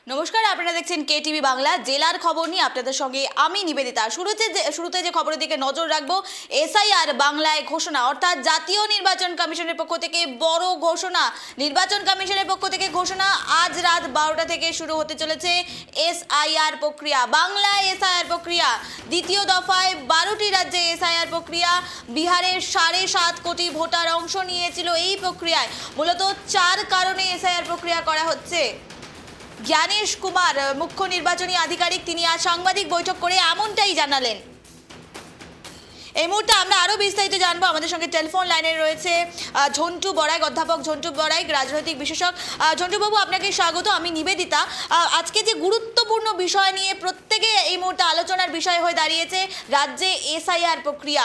নমস্কার, আপনারা দেখছেন কেটিভি বাংলা। জেলার খবর নিয়ে আপনাদের সঙ্গে আমি নিবেদিতা। শুরুতে যে খবরের দিকে নজর রাখবো, এসআইআর বাংলায় ঘোষণা, অর্থাৎ জাতীয় নির্বাচন কমিশনের পক্ষ থেকে বড় ঘোষণা। নির্বাচন কমিশনের পক্ষ থেকে ঘোষণা, আজ রাত 12টা থেকে শুরু হতে চলেছে এসআইআর প্রক্রিয়া। বাংলায় এসআইআর প্রক্রিয়া দ্বিতীয় দফায় 12টি রাজ্যে এসআইআর প্রক্রিয়া। বিহারের 7.5 কোটি ভোটার অংশ নিয়েছিল এই প্রক্রিয়ায়। মূলত 4 কারণে এসআইআর প্রক্রিয়া করা হচ্ছে। জ্ঞানেশ কুমার, মুখ্য নির্বাচনী আধিকারিক, তিনি আজ সাংবাদিক বৈঠক করে এমনটাই জানালেন। এই মুহূর্তে আমরা আরো বিস্তারিত জানবো। আমাদের সঙ্গে টেলিফোন লাইনে রয়েছে ঝন্টু বড়াই, অধ্যাপক ঝন্টু বড়াই, রাজনৈতিক বিশেষজ্ঞ। ঝন্টু বাবু, আপনাকে স্বাগত। আমি নিবেদিতা। আজকে যে গুরুত্বপূর্ণ বিষয় নিয়ে প্রত্যেকে এই মুহূর্তে আলোচনার বিষয় হয়ে দাঁড়িয়েছে, রাজ্যে এসআইআর প্রক্রিয়া।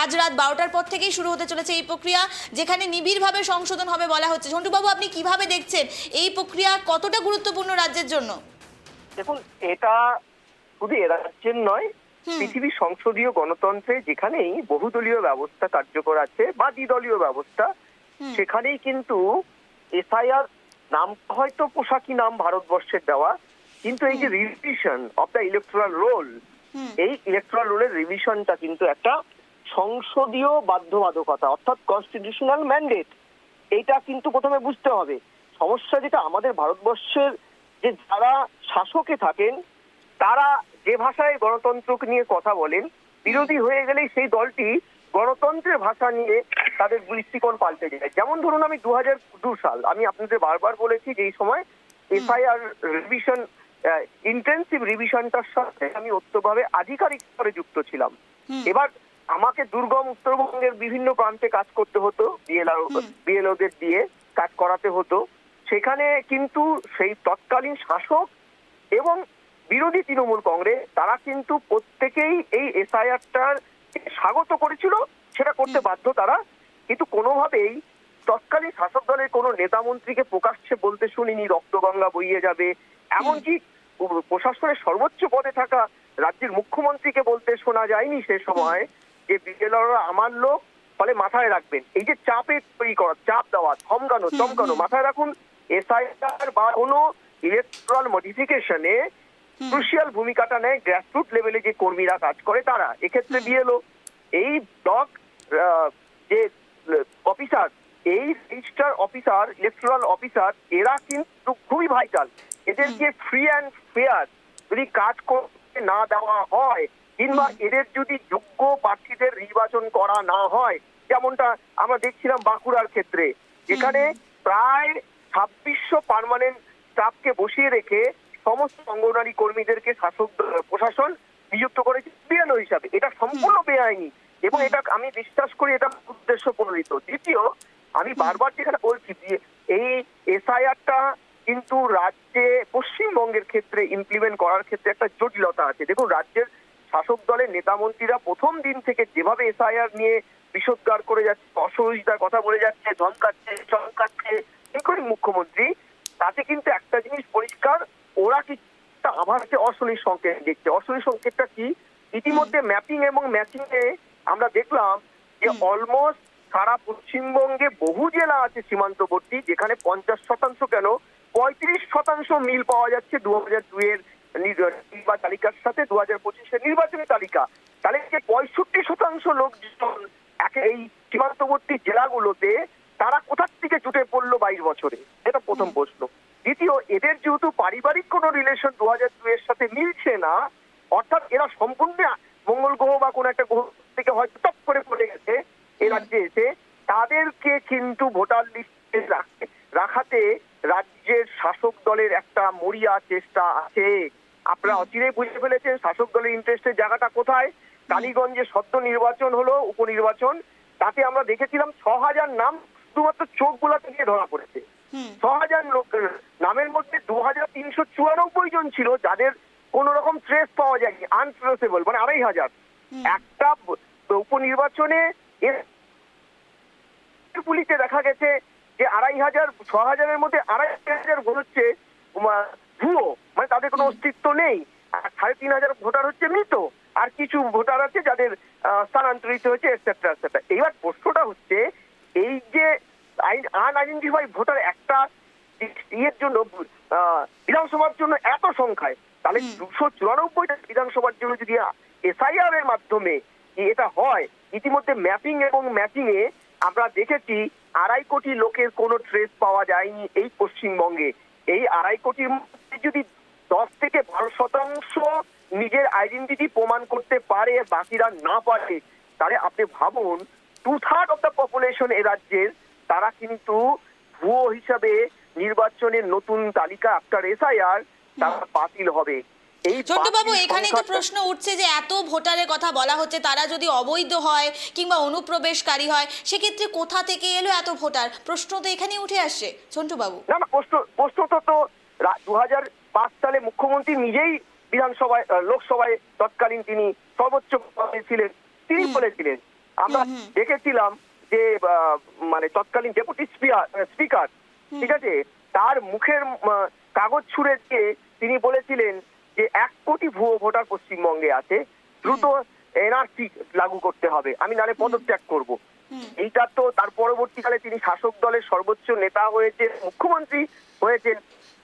আজ রাত 12টার পর থেকেই শুরু হতে চলেছে এই প্রক্রিয়া, যেখানে নিবিড়ভাবে সংশোধন হবে বলা হচ্ছে। ঝন্টু বাবু, আপনি কিভাবে দেখছেন এই প্রক্রিয়া, কতটা গুরুত্বপূর্ণ রাজ্যের জন্য? দেখুন, এটা শুধু এ রাজ্যের নয়, পৃথিবীর সংসদীয় গণতন্ত্রে যেখানেই বহুদলীয় ব্যবস্থা কার্যকর আছে বা দ্বিদলীয় ব্যবস্থা, সেখানেই কিন্তু এসআইআর নাম হয়তো পোশাকি নাম ভারতবর্ষের দেওয়া, কিন্তু এই যে revision of the electoral roll, এই ইলেকট্রাল রোলের রিভিশনটা কিন্তু একটা সংসদীয় বাধ্যবাধকতা, অর্থাৎ কনস্টিটিউশনাল ম্যান্ডেট। এইটা কিন্তু প্রথমে বুঝতে হবে। সমস্যা যেটা আমাদের ভারতবর্ষের, যে যারা শাসকে থাকেন তারা যে ভাষায় গণতন্ত্রকে নিয়ে কথা বলেন, বিরোধী হয়ে গেলেই সেই দলটি গণতন্ত্রের ভাষা নিয়ে তাদের দৃষ্টিকোণ পাল্টে যায়। যেমন ধরুন, আমি 2002 সাল, আমি আপনাদের বারবার বলেছি যে এই সময় এফআইআর রিভিশন, ইন্টেন্সিভ রিভিশনটার সাথে আমি ওতভাবে আধিকারিক স্তরে যুক্ত ছিলাম। এবার আমাকে দুর্গম উত্তরবঙ্গের বিভিন্ন প্রান্তে কাজ করতে হতো, বিএলওদের দিয়ে কাজ করাতে হতো। সেখানে কিন্তু সেই তৎকালীন শাসক এবং বিরোধী তৃণমূল কংগ্রেস, তারা কিন্তু প্রত্যেকেই এই এসআইআরটার স্বাগত করেছিল, সেটা করতে বাধ্য তারা। কিন্তু কোনোভাবেই তৎকালীন শাসক দলের কোনো নেতা মন্ত্রীকে প্রকাশ্যে বলতে শুনিনি রক্তগঙ্গা বইয়ে যাবে। এমনকি প্রশাসনের সর্বোচ্চ পদে থাকা রাজ্যের মুখ্যমন্ত্রীকে বলতে শোনা যায়নি সে সময় যে বিএলওরা আমার লোক, ফলে মাথায় রাখবেন। এই যে চাপের তৈরি করা, চাপ দেওয়া, চমকানো, মাথায় রাখুন, এসআইআর বা কোনো ইলেকট্রাল মডিফিকেশনে ক্রুশিয়াল ভূমিকাটা নেয় গ্রাসরুট লেভেলে যে কর্মীরা কাজ করে তারা। এক্ষেত্রে বিএলও, এই ব্লক যে অফিসার, এই রেজিস্ট্রার অফিসার, ইলেকট্রাল অফিসার, এরা কিন্তু খুবই ভাইটাল। এদেরকে ফ্রি অ্যান্ড ফেয়ার যদি কাজ করতে না দেওয়া হয়, কিংবা এদের যদি যোগ্য প্রার্থীদের নির্বাচন করা না হয়, যেমনটা আমরা দেখছিলাম বাঁকুড়ার ক্ষেত্রে, যেখানে প্রায় 2600 পার্মানেন্ট স্টাফকে বসিয়ে রেখে সমস্ত অঙ্গনওয়াড়ি কর্মীদেরকে শাসক প্রশাসন নিযুক্ত করেছে বিএলও হিসাবে। এটা সম্পূর্ণ বেআইনি এবং এটা আমি বিশ্বাস করি এটা উদ্দেশ্য প্রণোদিত। দ্বিতীয়, আমি বারবার যেখানে বলছি যে এই এসআইআরটা কিন্তু রাজ্যে, পশ্চিমবঙ্গের ক্ষেত্রে ইমপ্লিমেন্ট করার ক্ষেত্রে একটা জটিলতা আছে। দেখুন, রাজ্যের শাসক দলের নেতা মন্ত্রীরা প্রথম দিন থেকে যেভাবে এসআইআর নিয়ে বিষোদ্গার করে যাচ্ছে, অসহযোগিতার কথা বলে যাচ্ছে, চমকাচ্ছে ইনক্লুডিং মুখ্যমন্ত্রী, তাতে কিন্তু একটা জিনিস পরিষ্কার, ওরা কি আবার যে অশনি সংকেত দেখছে। অশনি সংকেতটা কি? ইতিমধ্যে ম্যাপিং এবং ম্যাচিং এ আমরা দেখলাম যে অলমোস্ট সারা পশ্চিমবঙ্গে বহু জেলা আছে সীমান্তবর্তী, যেখানে 50% কেন 35% মিল পাওয়া যাচ্ছে 2002 এর নির্বাচনী তালিকার সাথে 2025 এর নির্বাচনী তালিকা। তাহলে যে 65% লোকজন এই সীমান্তবর্তী জেলাগুলোতে, তারা কোথা থেকে জুটে পড়লো 22 বছরে? এটা প্রথম প্রশ্ন। দ্বিতীয়, এদের যেহেতু পারিবারিক কোনো রিলেশন 2002 এর সাথে মিলছে না, অর্থাৎ এরা সম্পূর্ণ মঙ্গল গ্রহ বা কোনো একটা গ্রহ থেকে হয়তো টপ করে পড়ে গেছে এই রাজ্যে এসে, তাদেরকে কিন্তু ভোটার লিস্টে রাখাতে রাজ্যের শাসক দলের একটা মরিয়া চেষ্টা আছে। আপনারা অচিরেই বুঝে ফেলেছেন শাসক দলের ইন্টারেস্টের জায়গাটা কোথায়। টালিগঞ্জে সদ্য নির্বাচন হলো, উপনির্বাচন, তাতে আমরা দেখেছিলাম 6000 নাম শুধুমাত্র চোখ বোলাতে গিয়ে ধরা পড়েছে। 6000 লোক নামের মধ্যে 2394 জন ছিল যাদের কোন রকম ট্রেস পাওয়া যায়নি, আনট্রেসেবল, মানে 2500। একটা উপনির্বাচনে পুলিশে দেখা গেছে যে 2500, 6000-এর মধ্যে 2500 ভোট হচ্ছে ভুয়ো, মানে তাদের কোনো অস্তিত্ব নেই। আর 3500 ভোটার হচ্ছে মৃত, আর কিছু ভোটার আছে যাদের স্থানান্তরিত হয়েছে, এটসেট্রা এটসেট্রা। এইবার প্রশ্নটা হচ্ছে, এই যে আনআইডেন্টিফাইড ভোটার একটা ইয়ের জন্য, বিধানসভা বিধানসভার জন্য এত সংখ্যায়, তাহলে 294টা বিধানসভার জন্য যদি এসআইআর এর মাধ্যমে এটা হয়, ইতিমধ্যে ম্যাপিং এবং ম্যাচিং এ আমরা দেখেছি 2.5 কোটি লোকের কোনো ট্রেস পাওয়া যায়নি এই পশ্চিমবঙ্গে। এই 2.5 কোটির মধ্যে যদি 10 থেকে 12% নিজের আইডেন্টিটি প্রমাণ করতে পারে, বাকিরা না পারে, তাহলে আপনি ভাবুন 2/3 অফ দ্য পপুলেশন এ রাজ্যের, তারা কিন্তু ভুয়ো হিসাবে নির্বাচনের নতুন তালিকা আফটার এসআইআর তারা বাতিল হবে। এই ছোট্টবাবু, বাতিল এখানেই তো সংখ্যাটা- প্রশ্ন উঠছে যে এত ভোটারের কথা বলা হচ্ছে, তারা যদি অবৈধ হয় কিংবা অনুপ্রবেশকারী হয়, সেক্ষেত্রে কোথা থেকে এলো এত ভোটার? প্রশ্ন তো এখানেই উঠে আসছে ঝন্টুবাবু। না না, প্রশ্ন তো 2005 সালে মুখ্যমন্ত্রী নিজেই বিধানসভায় লোকসভায় তৎকালীন তিনি সর্বোচ্চ পদে ছিলেন, তিনি বলেছিলেন, আমরা দেখেছিলাম যে মানে তৎকালীন ডেপুটি স্পিকার, ঠিক আছে, তার মুখের কাগজ ছুঁড়ে দিয়ে তিনি বলেছিলেন যে 1 কোটি ভুয়ো ভোটার পশ্চিমবঙ্গে আছে, দ্রুত এনআরসি লাগু করতে হবে, আমি নালে পদত্যাগ করব। এইটা তো তার পরবর্তীকালে তিনি শাসক দলের সর্বোচ্চ নেতা হয়েছে, মুখ্যমন্ত্রী হয়েছেন,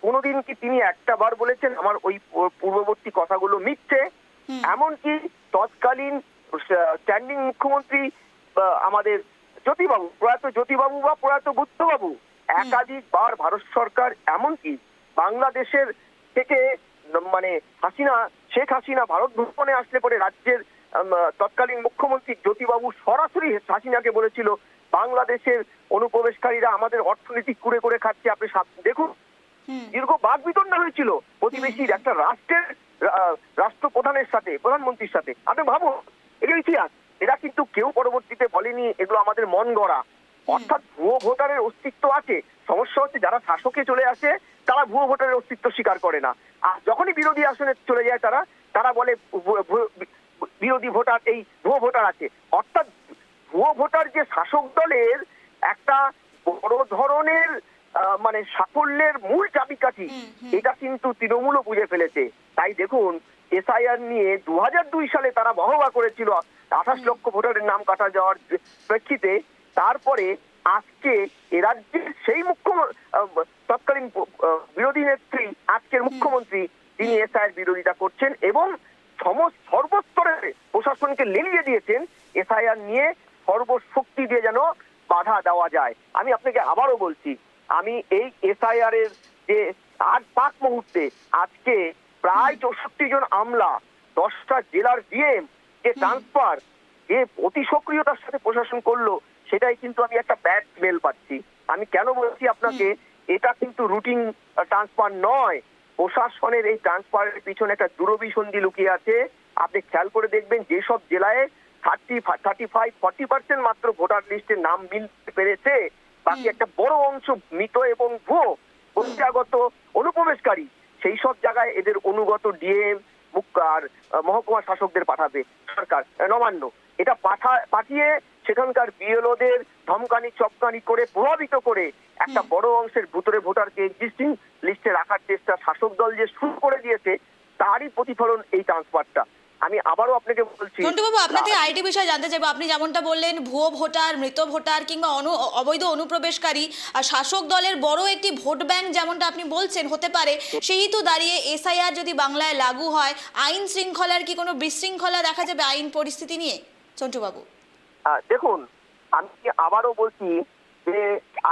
কোনোদিন কি তিনি একটা বার বলেছেন আমার ওই পূর্ববর্তী কথাগুলো মিথ্যে? এমনকি তৎকালীন স্ট্যান্ডিং মুখ্যমন্ত্রী আমাদের জ্যোতিবাবু, প্রয়াত জ্যোতিবাবু বা প্রয়াত বুদ্ধবাবু একাধিকবার ভারত সরকার, এমনকি বাংলাদেশের থেকে মানে শেখ হাসিনা ভারত ভ্রমণে আসলে পরে রাজ্যের তৎকালীন মুখ্যমন্ত্রী জ্যোতিবাবু সরাসরি হাসিনাকে বলেছিল বাংলাদেশের অনুপ্রবেশকারীরা আমাদের অর্থনীতি কুড়ে করে খাচ্ছে, আপনি দেখুন। দীর্ঘ বাদ বিতণ্ডা হয়েছিল প্রতিবেশীর একটা রাষ্ট্রের রাষ্ট্রপ্রধানের সাথে, প্রধানমন্ত্রীর সাথে। আপনি ভাবুন, এটা ইতিহাস। এরা কিন্তু কেউ পরবর্তীতে বলেনি এগুলো আমাদের মন গড়া। অর্থাৎ ভুয়ো ভোটারের অস্তিত্ব আছে। সমস্যা হচ্ছে যারা শাসকে চলে আসে তারা ভুয়ো ভোটারের অস্তিত্ব স্বীকার করে না, আর যখনই বিরোধী আসনে চলে যায় তারা বলে বিরোধী ভোটার, এই ভুয়ো ভোটার আছে। অর্থাৎ ভুয়ো ভোটার যে শাসক দলের একটা বড় ধরনের মানে সাফল্যের মূল চাবিকাঠি, এটা কিন্তু তৃণমূলও বুঝে ফেলেছে। তাই দেখুন, এসআইআর নিয়ে 2002 সালে তারা বাহবা করেছিল 28 লক্ষ ভোটারের নাম কাটা যাওয়ার প্রেক্ষিতে। তারপরে আজকে এ রাজ্যের সেই তৎকালীন বিরোধী নেত্রী, আজকের মুখ্যমন্ত্রী, তিনি এসআইআর বিরোধিতা করছেন এবং সর্বস্তরের প্রশাসনকে লেলিয়ে দিয়েছেন এসআইআর নিয়ে সর্বশক্তি দিয়ে যেন বাধা দেওয়া যায়। আমি আপনাকে আবারও বলছি, আমি এই এসআইআর এর যে পাক মুহূর্তে আজকে প্রায় 64 জন আমলা, 10টা জেলার ডিএম যে ট্রান্সফার, যে অতি সক্রিয়তার সাথে প্রশাসন করলো, সেটাই কিন্তু আমি একটা ব্যাড স্মেল পাচ্ছি। আমি কেন বলছি আপনাকে, এটা কিন্তু রুটিন ট্রান্সফার নয়। প্রশাসনের এই ট্রান্সফারের পিছনে একটা দূরভিসন্ধি লুকিয়ে আছে। আপনি খেয়াল করে দেখবেন, যেসব জেলায় 35-40% মাত্র ভোটার লিস্টে নাম মিলতে পেরেছে, বাকি একটা বড় অংশ মৃত এবং ভুয়ো বহিরাগত অনুপ্রবেশকারী, সেই সব জায়গায় এদের অনুগত ডিএম আর মহকুমা শাসকদের পাঠাবে সরকার, নবান্ন। এটা পাঠিয়ে সেখানকার বিএলওদের ধমকানি চপকানি করে প্রভাবিত করে একটা বড় অংশের ভুতুরে ভোটারকে এক্সিস্টিং লিস্টে রাখার চেষ্টা শাসক দল যে শুরু করে দিয়েছে, তারই প্রতিফলন এই ট্রান্সফারটা। আমি আবারও আপনাকে বলছি, ঝন্টুবাবু, আপনাদের আইটি বিষয়ে জানতে চাইবো। আপনি যেমনটা বললেন, ভুয়ো ভোটার, মৃত ভোটার কিংবা অবৈধ অনুপ্রবেশকারী আর শাসক দলের বড় একটি ভোট ব্যাংক যেমনটা আপনি বলছেন হতে পারে, সেহেতু দাঁড়িয়ে এসআইআর যদি বাংলায় লাগু হয়, আইন শৃঙ্খলার কি কোনো বিশৃঙ্খলা দেখা যাবে আইন পরিস্থিতি নিয়ে? ঝন্টুবাবু, দেখুন, আমি আবারও বলছি যে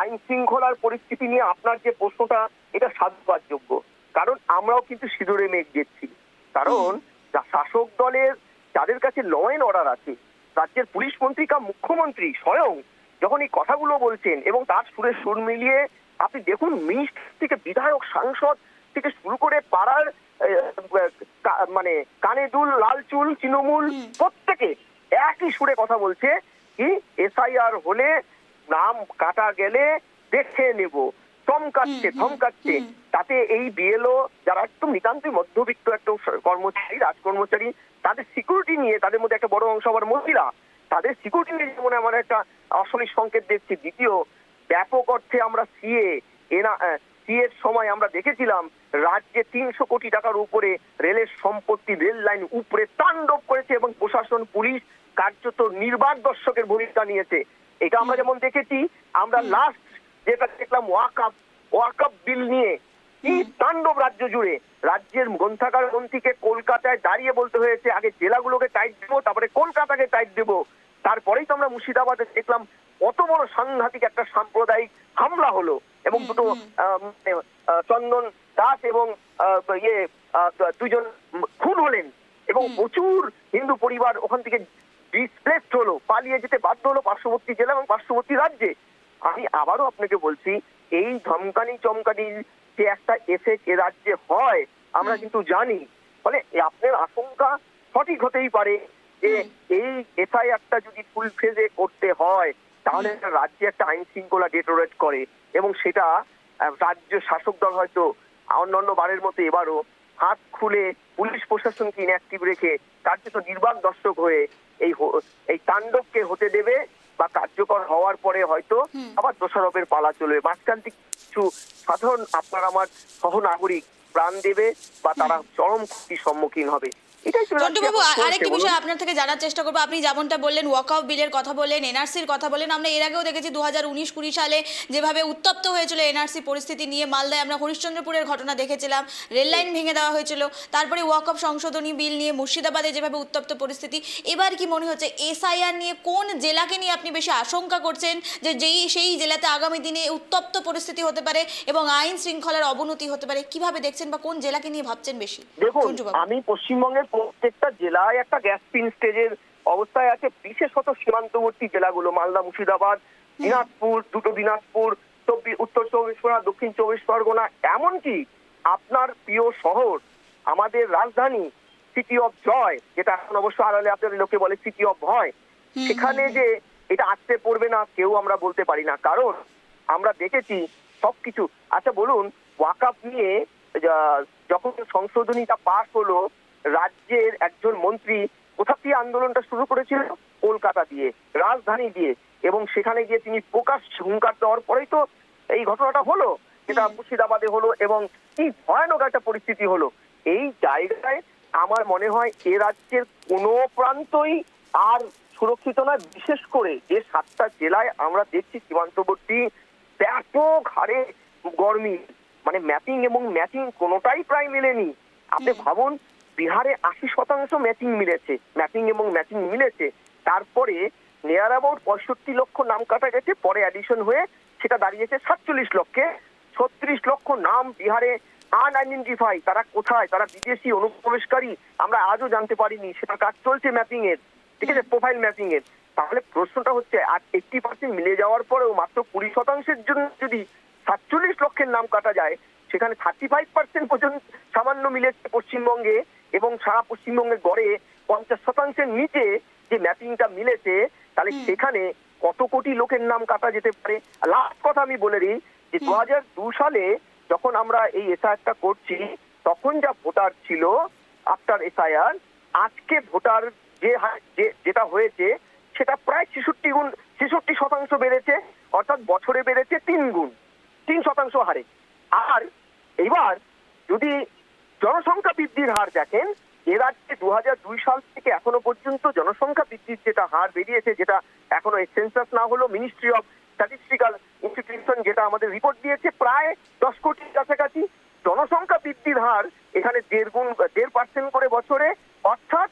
আইন শৃঙ্খলার পরিস্থিতি নিয়ে আপনার যে প্রশ্নটা, এটা সাধুবাদযোগ্য। কারণ আমরাও কিন্তু সিঁদুরে মেঘ দেখছি। কারণ শাসক দলের যাদের কাছে ল অ্যান্ড অর্ডার আছে, রাজ্যের পুলিশ মন্ত্রী কা মুখ্যমন্ত্রী স্বয়ং যখন এই কথাগুলো বলছেন এবং তার সুরে সুর মিলিয়ে আপনি দেখুন, মিনিস্টার থেকে বিধায়ক, সাংসদ থেকে শুরু করে পাড়ার মানে কানে দুল, লাল চুল, তৃণমূল, প্রত্যেকে একই সুরে কথা বলছে কি এসআইআর হলে নাম কাটা গেলে দেখে নেব, ধমকাচ্ছে। তাতে এই বিএলও যারা একদম নিতান্তই মধ্যবিত্ত একটা কর্মচারী, রাজকর্মচারী, তাদের সিকিউরিটি নিয়ে, তাদের মধ্যে একটা বড় অংশ আবার মহিলা, তাদের সিকিউরিটি নিয়ে যেমন আমার একটা অশনি সংকেত দেখছি। দ্বিতীয়, ব্যাপক অর্থে আমরা সিএ এর সময় আমরা দেখেছিলাম রাজ্যে 300 কোটি টাকার উপরে রেলের সম্পত্তি, রেল লাইন উপরে তাণ্ডব করেছে এবং প্রশাসন, পুলিশ কার্যত নির্বাক দর্শকের ভূমিকা নিয়েছে। এটা আমরা যেমন দেখেছি, আমরা লাস্ট যেটা দেখলাম ওয়াকআপ বিল নিয়ে কি তাণ্ডব রাজ্য জুড়ে, রাজ্যের গ্রন্থাগার মন্ত্রীকে কলকাতায় দাঁড়িয়ে বলতে হয়েছে আগে জেলাগুলোকে টাইট দেবো, তারপরে কলকাতাকে টাইট দেবো। তারপরেই তো আমরা মুর্শিদাবাদে দেখলাম কত বড় সাংঘাতিক একটা সাম্প্রদায়িক হামলা হলো এবং দুটো চন্দন দাস এবং দুজন খুন হলেন এবং প্রচুর হিন্দু পরিবার ওখান থেকে ডিসপ্লেসড হলো, পালিয়ে যেতে বাধ্য হলো পার্শ্ববর্তী জেলা এবং পার্শ্ববর্তী রাজ্যে। আমি আবারও আপনাকে বলছি, এই ধমকানি চমকানির যে একটা এফেক্ট এ রাজ্যে হয় আমরা কিন্তু জানি। ফলে আপনার আশঙ্কা সঠিক হতেই পারে যে এই এফআইআরটা যদি ফুল ফেজে করতে হয় তাহলে রাজ্যে একটা আইন শৃঙ্খলা ডেটোরেট করে এবং সেটা রাজ্য শাসক দল হয়তো অন্যান্য বারের মতো এবারও হাত খুলে পুলিশ প্রশাসনকে ইনঅ্যাক্টিভ রেখে কার্যত নির্বাক দর্শক হয়ে এই তাণ্ডবকে হতে দেবে বা কার্যকর হওয়ার পরে হয়তো আবার দোষারোপের পালা চলবে। মাঝখান থেকে কিছু সাধারণ আপনার আমার সহনাগরিক প্রাণ দেবে বা তারা চরম ক্ষতির সম্মুখীন হবে। জন্টুবাবু, আরেকটি বিষয় আপনার থেকে জানার চেষ্টা করবো। আপনি যেমনটা বললেন, ওয়াকআউট বিলের কথা বললেন, এনআরসির কথা বললেন। আমরা এর আগেও দেখেছি 2019-20 সালে যেভাবে উত্তপ্ত হয়েছিল এনআরসি পরিস্থিতি নিয়ে। মালদায় আমরা হরিশ্চন্দ্রপুরের ঘটনা দেখেছিলাম, রেল লাইন ভেঙে দেওয়া হয়েছিল। তারপরে ওয়াকআউট সংশোধনী বিল নিয়ে মুর্শিদাবাদে যেভাবে উত্তপ্ত পরিস্থিতি। এবার কি মনে হচ্ছে এসআইআর নিয়ে কোন জেলাকে নিয়ে আপনি বেশি আশঙ্কা করছেন যে সেই জেলাতে আগামী দিনে উত্তপ্ত পরিস্থিতি হতে পারে এবং আইন শৃঙ্খলার অবনতি হতে পারে? কিভাবে দেখছেন বা কোন জেলাকে নিয়ে ভাবছেন বেশি? দেখুন, আমি পশ্চিমবঙ্গের প্রত্যেকটা জেলায় একটা গ্যাস পিন স্টেজের অবস্থায় আছে, বিশেষত সীমান্তবর্তী জেলাগুলো মালদা, মুর্শিদাবাদ, দিনাজপুর, দুটো দিনাজপুর, উত্তর চব্বিশ পরগনা, দক্ষিণ চব্বিশ পরগনা, এমনকি আপনার প্রিয় শহর আমাদের রাজধানী সিটি অফ জয়, যেটা এখন অবশ্য আড়ালে আপনাদের লোকে বলে সিটি অফ ভয়, সেখানে যে এটা আসতে পড়বে না কেউ আমরা বলতে পারি না, কারণ আমরা দেখেছি সবকিছু। আচ্ছা বলুন, ওয়াকআপ নিয়ে যখন সংশোধনীটা পাস হলো, রাজ্যের একজন মন্ত্রী কোথা দিয়ে আন্দোলনটা শুরু করেছিল? কলকাতা দিয়ে, রাজধানী দিয়ে, এবং সেখানে গিয়ে তিনি প্রকাশ্যে হুঙ্কার দেওয়ার পরেই তো এই ঘটনাটা হলো, যেটা মুর্শিদাবাদে হলো এবং কি ভয়ানক একটা পরিস্থিতি হলো। এই জায়গায় আমার মনে হয় এ রাজ্যের কোনো প্রান্তই আর সুরক্ষিত নয়। বিশেষ করে যে 7টা জেলায় আমরা দেখছি সীমান্তবর্তী ব্যাপক হারে গরমি, মানে ম্যাপিং এবং ম্যাচিং কোনোটাই প্রায় মেলেনি। আপনি ভাবুন, বিহারে 80% ম্যাচিং মিলেছে, ম্যাপিং এবং ম্যাচিং মিলেছে, তারপরে নিয়ার অ্যাবাউট 65 লক্ষ নাম কাটা গেছে, পরে অ্যাডিশন হয়ে সেটা দাঁড়িয়েছে 47 লক্ষে। 36 লক্ষ নাম বিহারে আনআইডেন্টিফাই, তারা কোথায়, তারা বিদেশি অনুপ্রবেশকারী, আমরা আজও জানতে পারিনি, সেটা কাজ চলছে ম্যাপিং এর, ঠিক আছে, প্রোফাইল ম্যাপিং এর। তাহলে প্রশ্নটা হচ্ছে, আর 80% মিলে যাওয়ার পরেও মাত্র 20% জন্য যদি 47 লক্ষের নাম কাটা যায়, সেখানে 35% পর্যন্ত সামান্য মিলেছে পশ্চিমবঙ্গে, এবং সারা পশ্চিমবঙ্গের গড়ে 50%-এর নিচে যে ম্যাপিংটা মিলেছে, তাহলে সেখানে কত কোটি লোকের নাম কাটা যেতে পারে। লাস্ট কথা আমি বলে দিই যে 2002 সালে যখন আমরা এই এসআইআরটা করছি, তখন যা ভোটার ছিল আফটার এসআইআর, আজকে ভোটার যেটা হয়েছে সেটা প্রায় 66% বেড়েছে, অর্থাৎ বছরে বেড়েছে 3% হারে। আর এবার যদি জনসংখ্যা বৃদ্ধির হার দেখেন, এ রাজ্যে 2002 সাল থেকে এখনো পর্যন্ত জনসংখ্যা বৃদ্ধির যেটা হার বেরিয়েছে, যেটা এখনো সেন্সাস না হলো, মিনিস্ট্রি অফ স্ট্যাটিস্টিক্যাল ইনস্টিটিউশন যেটা আমাদের রিপোর্ট দিয়েছে, প্রায় 10 কোটির কাছাকাছি জনসংখ্যা বৃদ্ধির হার এখানে 1.5% করে বছরে, অর্থাৎ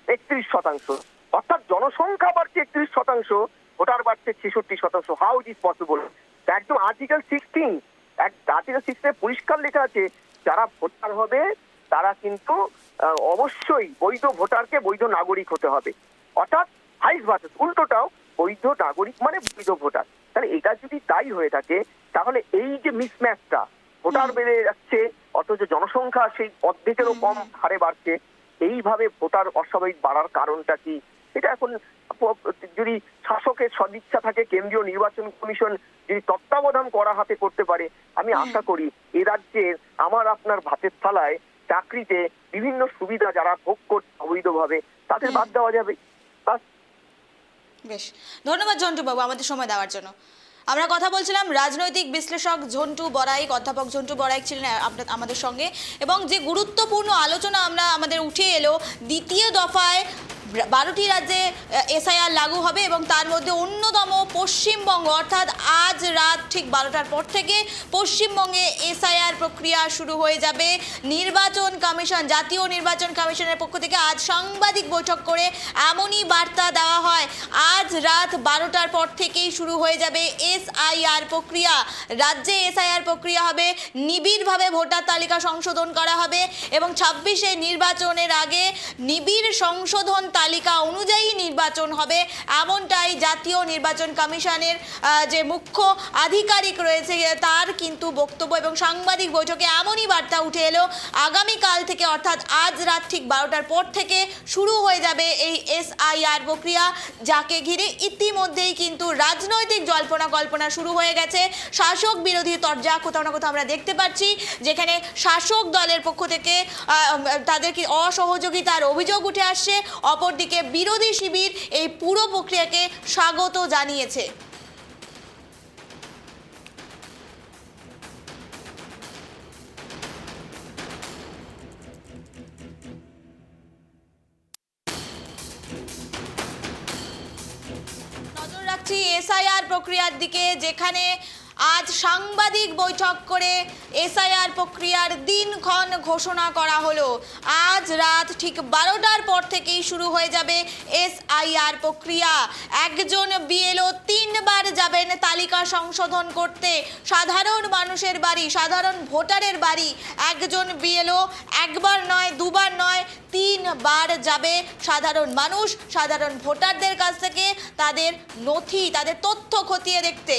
31%। অর্থাৎ জনসংখ্যা বাড়ছে 31%, ভোটার বাড়ছে 66%। How it is possible? একদম আর্টিকেল 16 পরিষ্কার লেখা আছে, যারা ভোটার হবে তারা কিন্তু অবশ্যই বৈধ ভোটারকে বৈধ নাগরিক হতে হবে, অর্থাৎ ভাইস ভার্সা, উল্টোটাও বৈধ নাগরিক মানে বৈধ ভোটার। তাহলে এটা যদি তাই হয়ে থাকে, তাহলে এই যে মিসম্যাচটা, ভোটার বেড়ে যাচ্ছে অথচ জনসংখ্যা সেই অর্ধেকেরও কম হারে বাড়ছে, এইভাবে ভোটার অস্বাভাবিক বাড়ার কারণটা কি? এটা এখন যদি শাসকের সদিচ্ছা থাকে, কেন্দ্রীয় নির্বাচন কমিশন যদি তত্ত্বাবধান করা হাতে করতে পারে, আমি আশা করি এ রাজ্যের আমার আপনার ভাতের থালায় চাকরিতে বিভিন্ন সুবিধা যারা ভোগ করছে অবৈধভাবে, তাদের বাদ দেওয়া যাবে। বেশ, ধন্যবাদ ঝন্টু বাবু আমাদের সময় দেওয়ার জন্য। আমরা কথা বলছিলাম রাজনৈতিক বিশ্লেষক ঝন্টু বড়াইক, অধ্যাপক ঝন্টু বড়াইক ছিলেন আমাদের সঙ্গে, এবং যে গুরুত্বপূর্ণ আলোচনা আমাদের উঠে এলো, দ্বিতীয় দফায় 12টি রাজ্যে এসআইআর লাগু হবে এবং তার মধ্যে অন্যতম পশ্চিমবঙ্গ, অর্থাৎ আজ রাত ঠিক 12টার পর থেকে পশ্চিমবঙ্গে এসআইআর প্রক্রিয়া শুরু হয়ে যাবে। নির্বাচন কমিশন, জাতীয় নির্বাচন কমিশনের পক্ষ থেকে আজ সাংবাদিক বৈঠক করে এমনই বার্তা দেওয়া হয়, আজ রাত 12টার পর থেকেই শুরু হয়ে যাবে এসআইআর প্রক্রিয়া। রাজ্যে এসআইআর প্রক্রিয়া হবে, নিবিড়ভাবে ভোটার তালিকা সংশোধন করা হবে এবং 26শে নির্বাচনের আগে নিবিড় সংশোধন তালিকা অনুযায়ী নির্বাচন হবে, এমনটাই জাতীয় নির্বাচন কমিশনের যে মুখ্য আধিকারিক রয়েছে তার কিন্তু বক্তব্য। এবং সাংবাদিক বৈঠকে এমনই বার্তা উঠে এলো, আগামীকাল থেকে অর্থাৎ আজ রাত ঠিক 12টার পর থেকে শুরু হয়ে যাবে এই এসআইআর প্রক্রিয়া, যাকে ঘিরে ইতিমধ্যেই কিন্তু রাজনৈতিক জল্পনা কল্পনা শুরু হয়ে গেছে। শাসক বিরোধী তরজা কোথাও না কোথাও আমরা দেখতে পাচ্ছি, যেখানে শাসক দলের পক্ষ থেকে তাদেরকে অসহযোগিতার অভিযোগ উঠে আসছে, অপরদিকে বিরোধী শিবির এই পুরো প্রক্রিয়াকে স্বাগত জানিয়েছে। নজর রাখছি এসআইআর প্রক্রিয়ার দিকে, যেখানে আজ সাংবাদিক বৈঠক করে এসআইআর প্রক্রিয়ার দিনক্ষণ ঘোষণা করা হলো। আজ রাত ঠিক 12টার পর থেকেই শুরু হয়ে যাবে এসআইআর প্রক্রিয়া। একজন বিএলও 3বার যাবেন তালিকা সংশোধন করতে। সাধারণ মানুষের বাড়ি, সাধারণ ভোটারের বাড়ি একজন বিএলও একবার নয়, দুবার নয়, 3বার যাবে সাধারণ মানুষ, সাধারণ ভোটারদের কাছ থেকে তাদের নথি, তাদের তথ্য খতিয়ে দেখতে।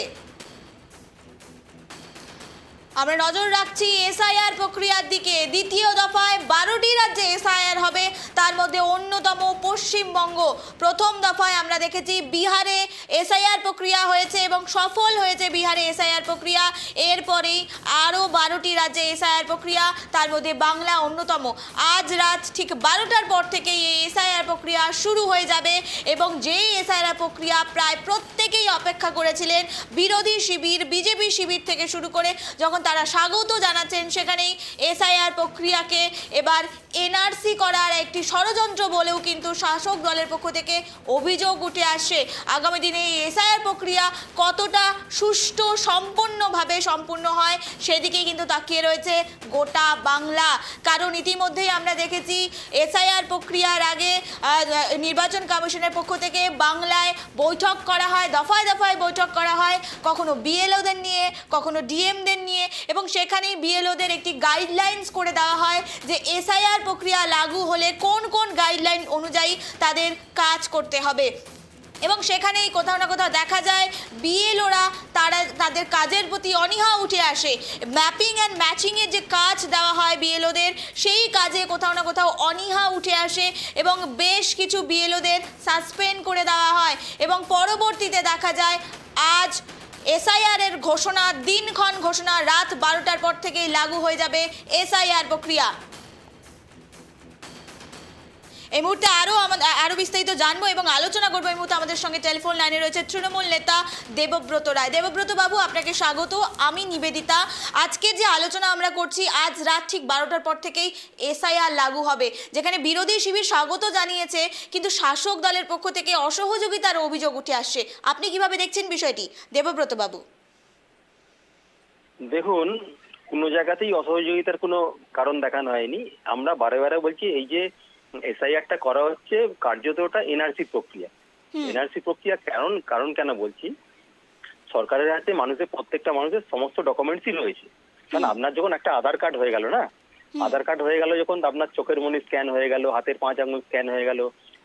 আমরা নজর রাখছি এসআইআর প্রক্রিয়ার দিকে। দ্বিতীয় দফায় 12টি রাজ্যে এসআইআর হবে, তার মধ্যে অন্যতম পশ্চিমবঙ্গ। প্রথম দফায় আমরা দেখেছি বিহারে এসআইআর প্রক্রিয়া হয়েছে এবং সফল হয়েছে বিহারে এসআইআর প্রক্রিয়া। এরপরেই আরও 12টি রাজ্যে এসআইআর প্রক্রিয়া, তার মধ্যে বাংলা অন্যতম। আজ রাত ঠিক 12টার পর থেকেই এই এসআইআর প্রক্রিয়া শুরু হয়ে যাবে এবং যেই এসআইআর প্রক্রিয়া প্রায় প্রত্যেকেই অপেক্ষা করেছিলেন, বিরোধী শিবির, বিজেপি শিবির থেকে শুরু করে যখন তারা স্বাগত জানাচ্ছেন, সেখানেই এসআইআর প্রক্রিয়াকে এবার এনআরসি করার একটি ষড়যন্ত্র বলেও কিন্তু শাসক দলের পক্ষ থেকে অভিযোগ উঠে আসছে। আগামী দিনে এই এসআইআর প্রক্রিয়া কতটা সুষ্ঠু সম্পূর্ণভাবে সম্পূর্ণ হয় সেদিকেই কিন্তু তাকিয়ে রয়েছে গোটা বাংলা। কারণ ইতিমধ্যেই আমরা দেখেছি এসআইআর প্রক্রিয়ার আগে নির্বাচন কমিশনের পক্ষ থেকে বাংলায় বৈঠক করা হয়, দফায় দফায় বৈঠক করা হয়, কখনো বিএলওদের নিয়ে, কখনো ডিএমদের নিয়ে, এবং সেখানেই বিএলওদের একটি গাইডলাইন্স করে দেওয়া হয় যে এসআইআর প্রক্রিয়া লাগু হলে কোন কোন গাইডলাইন অনুযায়ী তাদের কাজ করতে হবে। এবং সেখানেই কোথাও না কোথাও দেখা যায় বিএলওরা তাদের কাজের প্রতি অনীহা উঠে আসে। ম্যাপিং অ্যান্ড ম্যাচিংয়ের যে কাজ দেওয়া হয় বিএলওদের, সেই কাজে কোথাও না কোথাও অনীহা উঠে আসে এবং বেশ কিছু বিএলওদের সাসপেন্ড করে দেওয়া হয়। এবং পরবর্তীতে দেখা যায় আজ এসআইআর এর ঘোষণা, দিনক্ষণ ঘোষণা, রাত 12টার পর থেকেই লাগু হয়ে যাবে এসআইআর প্রক্রিয়া। এই মুহূর্তে আরো বিস্তারিত জানবো এবং আলোচনা করবো। এই মুহূর্তে আমাদের সঙ্গে টেলিফোন লাইনে রয়েছে তৃণমূল নেতা দেবব্রত রায়। দেবব্রত বাবু, আপনাকে স্বাগত। আমি নিবেদিতা। আজকে যে আলোচনা আমরা করছি, আজ রাত ঠিক 12টার পর থেকেই এসআইআর লাগু হবে, যেখানে বিরোধী শিবির স্বাগত জানিয়েছে, কিন্তু শাসক দলের পক্ষ থেকে অসহযোগিতার অভিযোগ উঠে আসছে। আপনি কিভাবে দেখছেন বিষয়টি, দেবব্রত বাবু? দেখুন, কোনো জায়গাতেই অসহযোগিতার কোনো কারণ দেখানো হয়নি। আমরা বারে বারে বলছি, এই যে এসআইআরটা করা হচ্ছে কার্যত ওটা এনআরসি প্রক্রিয়া। এনআরসি প্রক্রিয়া কারণ কেন বলছি, সরকারের হাতে প্রত্যেকটা মানুষের সমস্ত ডকুমেন্টসই রয়েছে। কারণ আপনার যখন একটা আধার কার্ড হয়ে গেল না, আধার কার্ড হয়ে গেল যখন, আপনার চোখের মনি স্ক্যান হয়ে গেল, হাতের 5 আঙুল স্ক্যান হয়ে গেল,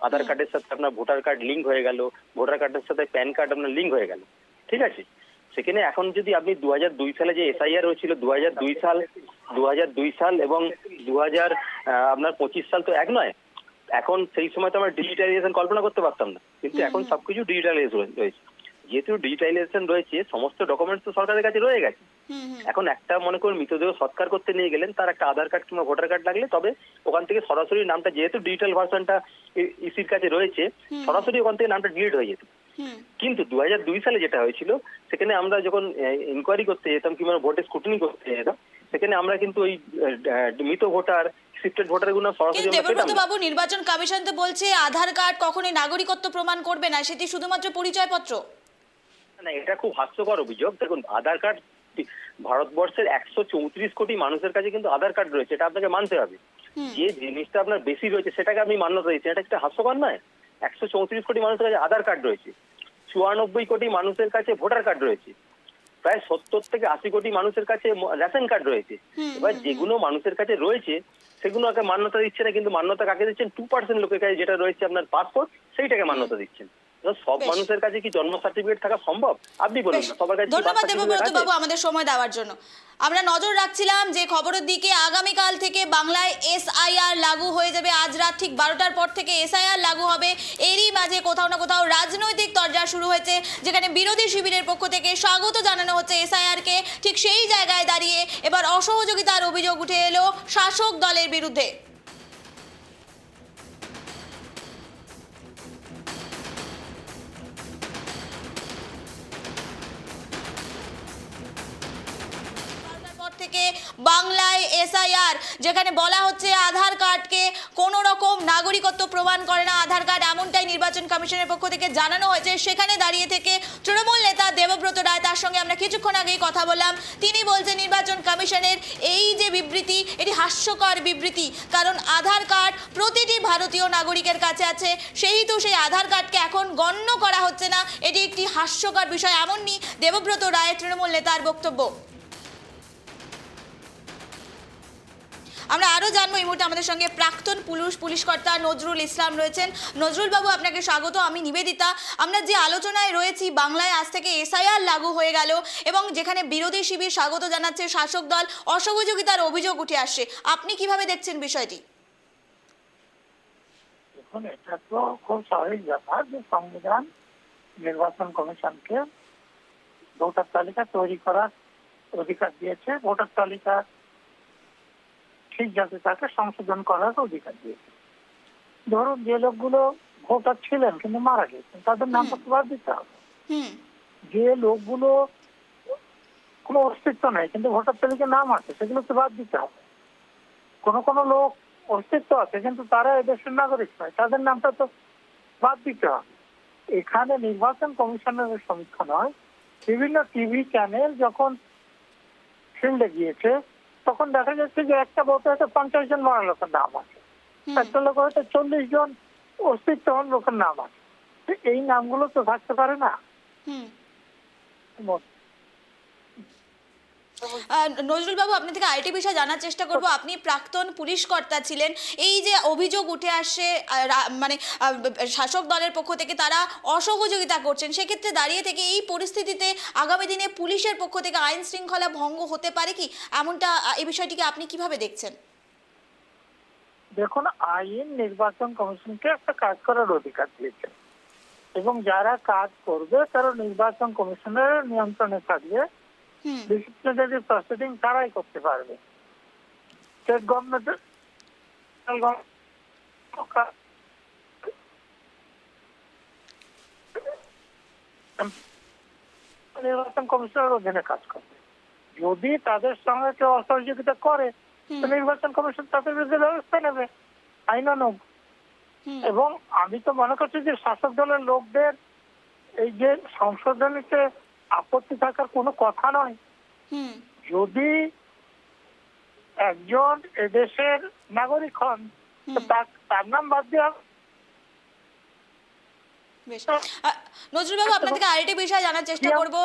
আধার কার্ডের সাথে আপনার ভোটার কার্ড লিঙ্ক হয়ে গেল, ভোটার কার্ডের সাথে প্যান কার্ড আপনার লিঙ্ক হয়ে গেল, ঠিক আছে। সেখানে এখন যদি আপনি 2002 সালে যে এসআইআর হয়েছিল, 2002 সাল এবং 2025 সাল তো এক নয়। এখন সেই সময় তো আমরা ডিজিটালাইজেশন কল্পনা করতে পারতাম না, কিন্তু এখন সবকিছু ডিজিটালাইজেশন রয়েছে। যেহেতু ডিজিটালাইজেশন রয়েছে, সমস্ত ডকুমেন্টস তো সরকারের কাছে রয়ে গেছে। এখন একটা মনে করুন মৃতদেহ সৎকার করতে নিয়ে গেলেন, তার একটা আধার কার্ড কিংবা ভোটার কার্ড লাগলে তবে ওখান থেকে সরাসরি নামটা, যেহেতু ডিজিটাল ভার্সনটা ইসির কাছে রয়েছে, সরাসরি ওখান থেকে নামটা ডিলিট হয়ে যেত। কিন্তু 2002 সালে যেটা হয়েছিল, সেখানে আমরা যখন ইনকোয়ারি করতে যেতাম কিংবা ভোটের স্ক্রুটিনি করতে যেতাম, সেখানে আমরা কিন্তু ওই মৃত ভোটার শিফটেড ভোটারগুলো সরাসরি কিন্তু আমরা পেতাম দেবব্রত না। বাবু, নির্বাচন কমিশন তো বলছে আধার কার্ড কখনোই নাগরিকত্ব প্রমাণ করবে না, সেটি শুধুমাত্র পরিচয়পত্র। না, এটা খুব হাস্যকর অভিযোগ। দেখুন, আধার কার্ড ভারতবর্ষের 134 কোটি মানুষের কাছে কিন্তু আধার কার্ড রয়েছে, এটা আপনাকে মানতে হবে। যে জিনিসটা আপনার বেশি রয়েছে সেটাকে আপনি মান্যতা দিচ্ছেন, এটা একটা হাস্যকর নয়? 134 কোটি মানুষের কাছে আধার কার্ড রয়েছে, 94 কোটি মানুষের কাছে ভোটার কার্ড রয়েছে, প্রায় 70 থেকে 80 কোটি মানুষের কাছে রেশন কার্ড রয়েছে। এবার যেগুলো মানুষের কাছে রয়েছে সেগুলোকে মান্যতা দিচ্ছে না, কিন্তু মান্যতা কাকে দিচ্ছেন? 2% লোকের কাছে যেটা রয়েছে আপনার পাসপোর্ট, সেইটাকে মান্যতা দিচ্ছেন। তো সব বেশ। মানুষের কাছে কি জন্ম সার্টিফিকেট থাকা সম্ভব? আপনি বলুন বেশ, না, সবার কাছে কি বার্থ ধন্যবাদ সার্টিফিকেট দেবব্রত আছে? বাবু আমাদের সময় দেওয়ার জন্য। আমরা নজর রাখছিলাম যে খবরের দিকে, আগামীকাল থেকে বাংলায় এসআইআর লাগু হয়ে যাবে। আজ রাত ঠিক 12টার পর থেকে এসআইআর লাগু হবে। এরই মাঝে কোথাও না কোথাও রাজনৈতিক তরজা শুরু হয়েছে, যেখানে বিরোধী শিবিরের পক্ষ থেকে স্বাগত জানানো হচ্ছে এসআইআরকে। ঠিক সেই জায়গায় দাঁড়িয়ে এবার অসহযোগিতার অভিযোগ উঠে এলো শাসক দলের বিরুদ্ধে। পর থেকে বাংলায় এসআইআর, যেখানে বলা হচ্ছে আধার কার্ডকে কোনো রকম নাগরিকত্ব প্রমাণ করে না আধার কার্ড, এমনটাই নির্বাচন কমিশনের পক্ষ থেকে জানানো হয়েছে। সেখানে দাঁড়িয়ে থেকে তৃণমূল নেতা দেবব্রত রায়, তার সঙ্গে আমরা কিছুক্ষণ আগেই কথা বললাম, তিনি বলছেন নির্বাচন কমিশনের এই যে বিবৃতি, এটি হাস্যকর বিবৃতি। কারণ আধার কার্ড প্রতিটি ভারতীয় নাগরিকের কাছে আছে, সেহেতু সেই আধার কার্ডকে এখন গণ্য করা হচ্ছে না, এটি একটি হাস্যকর বিষয়। এমনই দেবব্রত রায় তৃণমূল নেতার বক্তব্য। আমরা আরও জানবো, এই মুহূর্তে আমাদের সঙ্গে প্রাক্তন পুলিশ কর্তা নজরুল ইসলাম রয়েছেন। নজরুল বাবু, আপনাকে স্বাগত। আমি নিবেদিতা। আমরা যে আলোচনায় রয়েছি, বাংলায় আজ থেকে এসআইআর লাগু হয়ে গেল এবং যেখানে বিরোধী শিবির স্বাগত জানাচ্ছে, শাসক দল অসহযোগিতার অভিযোগ উঠে আসছে, আপনি কিভাবে দেখছেন বিষয়টি? দেখুন, এটা তো খুব স্বাভাবিক ব্যাপার যে সংবিধান নির্বাচন কমিশনকে ভোটার তালিকা তৈরি করার অধিকার দিয়েছে, ভোটার তালিকা ঠিক যাতে তাকে সংশোধন করার অধিকার দিয়েছে। ধরুন, যে লোকগুলো ভোটার ছিলেন কিন্তু মারা গেছেন, তাদের নামটা তো বাদ দিতে হবে। যে লোকগুলো কোনো অস্তিত্ব নেই কিন্তু ভোটার তালিকায় নাম আছে, সেগুলো তো বাদ দিতে হবে। কোনো লোক অস্তিত্ব আছে কিন্তু তারা এদেশের নাগরিক নয়, তাদের নামটা তো বাদ দিতে হবে। এখানে নির্বাচন কমিশনের সমীক্ষা নয়, বিভিন্ন টিভি চ্যানেল যখন ফিল্ডে গিয়েছে তখন দেখা যাচ্ছে যে একটা ভোটে হয়তো 50 জন মরা লোকের নাম আছে, একটা লোক হয়তো 40 জন অস্তিত্ববান লোকের নাম আছে। এই নামগুলো তো থাকতে পারে না। নজরুল বাবু, আপনি থেকে আরেকটি বিষয় জানার চেষ্টা করব। আপনি প্রাক্তন পুলিশ কর্তা ছিলেন। এই যে অভিযোগ উঠে আসে মানে শাসক দলের পক্ষ থেকে তারা অসহযোগিতা করছেন, সেক্ষেত্রে দাঁড়িয়ে থেকে এই পরিস্থিতিতে আগামী দিনে পুলিশের পক্ষ থেকে আইন শৃঙ্খলা ভঙ্গ হতে পারে কি, এমনটা এই বিষয়টিকে আপনি কিভাবে দেখছেন? দেখুন, আইন নির্বাচন কমিশনকে একটা কাজ করার অধিকার দিয়েছে এবং যারা কাজ করবে তারা নির্বাচন কমিশনের নিয়ন্ত্রণে থাকবে। ডিসিপ্লিনারি প্রসিডিং তারাই করতে পারবে। স্টেট গভর্নমেন্টের নির্বাচন কমিশনের অধীনে কাজ করবে। যদি তাদের সঙ্গে কেউ অসহযোগিতা করে তো নির্বাচন কমিশন তাদের বিরুদ্ধে ব্যবস্থা নেবে, আইনানুগ। এবং আমি তো মনে করছি যে শাসক দলের লোকদের এই যে সংশোধনীতে আপত্তি থাকার কোনো কথা নয়। যদি একজন এদেশের নাগরিক হন তো তার নাম বাদ দেওয়া। নজরুল বাবু, আপনার থেকে আরেকটি বিষয় জানার চেষ্টা করব।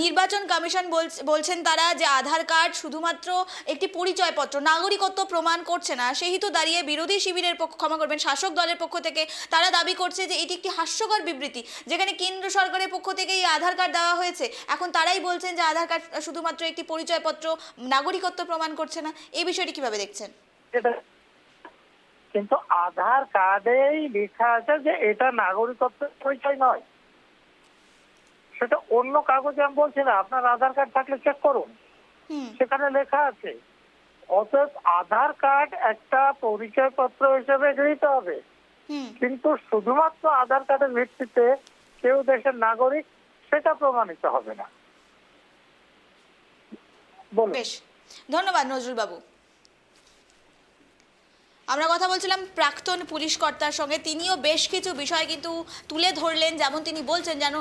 নির্বাচন কমিশন বলছেন তারা যে আধার কার্ড শুধুমাত্র একটি পরিচয়পত্র, নাগরিকত্ব প্রমাণ করছে না, সেহেতু দাঁড়িয়ে বিরোধী শিবিরের ক্ষমা করবেন, শাসক দলের পক্ষ থেকে তারা দাবি করছে যে এটি একটি হাস্যকর বিবৃতি, যেখানে কেন্দ্র সরকারের পক্ষ থেকে এই আধার কার্ড দেওয়া হয়েছে, এখন তারাই বলছেন যে আধার কার্ড শুধুমাত্র একটি পরিচয়পত্র, নাগরিকত্ব প্রমাণ করছে না। এই বিষয়টি কিভাবে দেখছেন? কিন্তু আধার কার্ডেই লেখা আছে যে এটা নাগরিকত্বের পরিচয় নয়, সেটা অন্য কাগজে আমি বলছি না। আপনার আধার কার্ড থাকলে চেক করুন, সেখানে লেখা আছে। অতএব আধার কার্ড একটা পরিচয়পত্র হিসেবে গৃহীত হবে, কিন্তু শুধুমাত্র আধার কার্ডের ভিত্তিতে কেউ দেশের নাগরিক সেটা প্রমাণিত হবে না। বেশ, ধন্যবাদ নজরুল বাবু। আমরা কথা বলছিলাম প্রাক্তন পুলিশ কর্তার সঙ্গে, তিনিও বেশ কিছু বিষয় কিন্তু তুলে ধরলেন। যেমন তিনি বলছেন যেন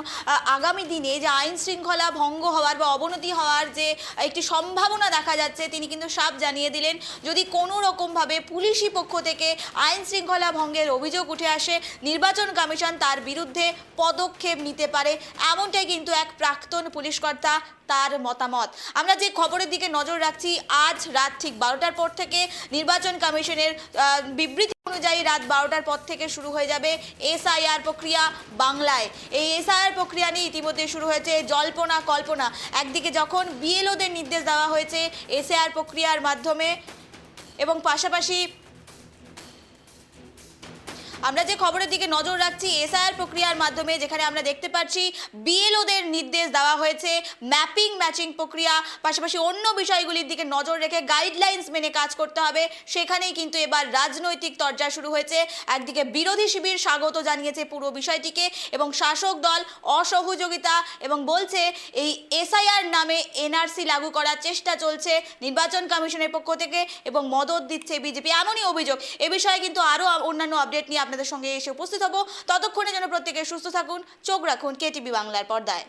আগামী দিনে যে আইন শৃঙ্খলা ভঙ্গ হওয়ার বা অবনতি হওয়ার যে একটি সম্ভাবনা দেখা যাচ্ছে, তিনি কিন্তু সাফ জানিয়ে দিলেন যদি কোনো রকমভাবে পুলিশি পক্ষ থেকে আইন শৃঙ্খলা ভঙ্গের অভিযোগ উঠে আসে, নির্বাচন কমিশন তার বিরুদ্ধে পদক্ষেপ নিতে পারে। এমনটাই কিন্তু এক প্রাক্তন পুলিশ কর্তা তার মতামত। আমরা যে খবরের দিকে নজর রাখছি, আজ রাত ঠিক 12টার পর থেকে নির্বাচন কমিশনের বিবৃতি অনুযায়ী রাত 12টার পর থেকে শুরু হয়ে যাবে এসআইআর প্রক্রিয়া বাংলায়। এই এসআইআর প্রক্রিয়া নিয়ে ইতিমধ্যে শুরু হয়েছে জল্পনা কল্পনা। একদিকে যখন বিএলওদের নির্দেশ দেওয়া হয়েছে এসআইআর প্রক্রিয়ার মাধ্যমে, এবং পাশাপাশি আমরা যে খবরের দিকে নজর রাখছি এসআইআর প্রক্রিয়ার মাধ্যমে, যেখানে আমরা দেখতে পাচ্ছি বিএলওদের নির্দেশ দেওয়া হয়েছে ম্যাপিং ম্যাচিং প্রক্রিয়া, পাশাপাশি অন্য বিষয়গুলির দিকে নজর রেখে গাইডলাইন্স মেনে কাজ করতে হবে। সেখানেই কিন্তু এবার রাজনৈতিক তরজা শুরু হয়েছে। একদিকে বিরোধী শিবির স্বাগত জানিয়েছে পুরো বিষয়টিকে, এবং শাসক দল অসহযোগিতা, এবং বলছে এই এসআইআর নামে এনআরসি লাগু করার চেষ্টা চলছে নির্বাচন কমিশনের পক্ষ থেকে, এবং মদত দিচ্ছে বিজেপি, এমনই অভিযোগ। এ বিষয়ে কিন্তু আরও অন্যান্য আপডেট নিয়ে আপনাদের সঙ্গে এসে উপস্থিত হব। ততক্ষণে যেন প্রত্যেকে সুস্থ থাকুন, চোখ রাখুন কেটিভি বাংলার পর্দায়।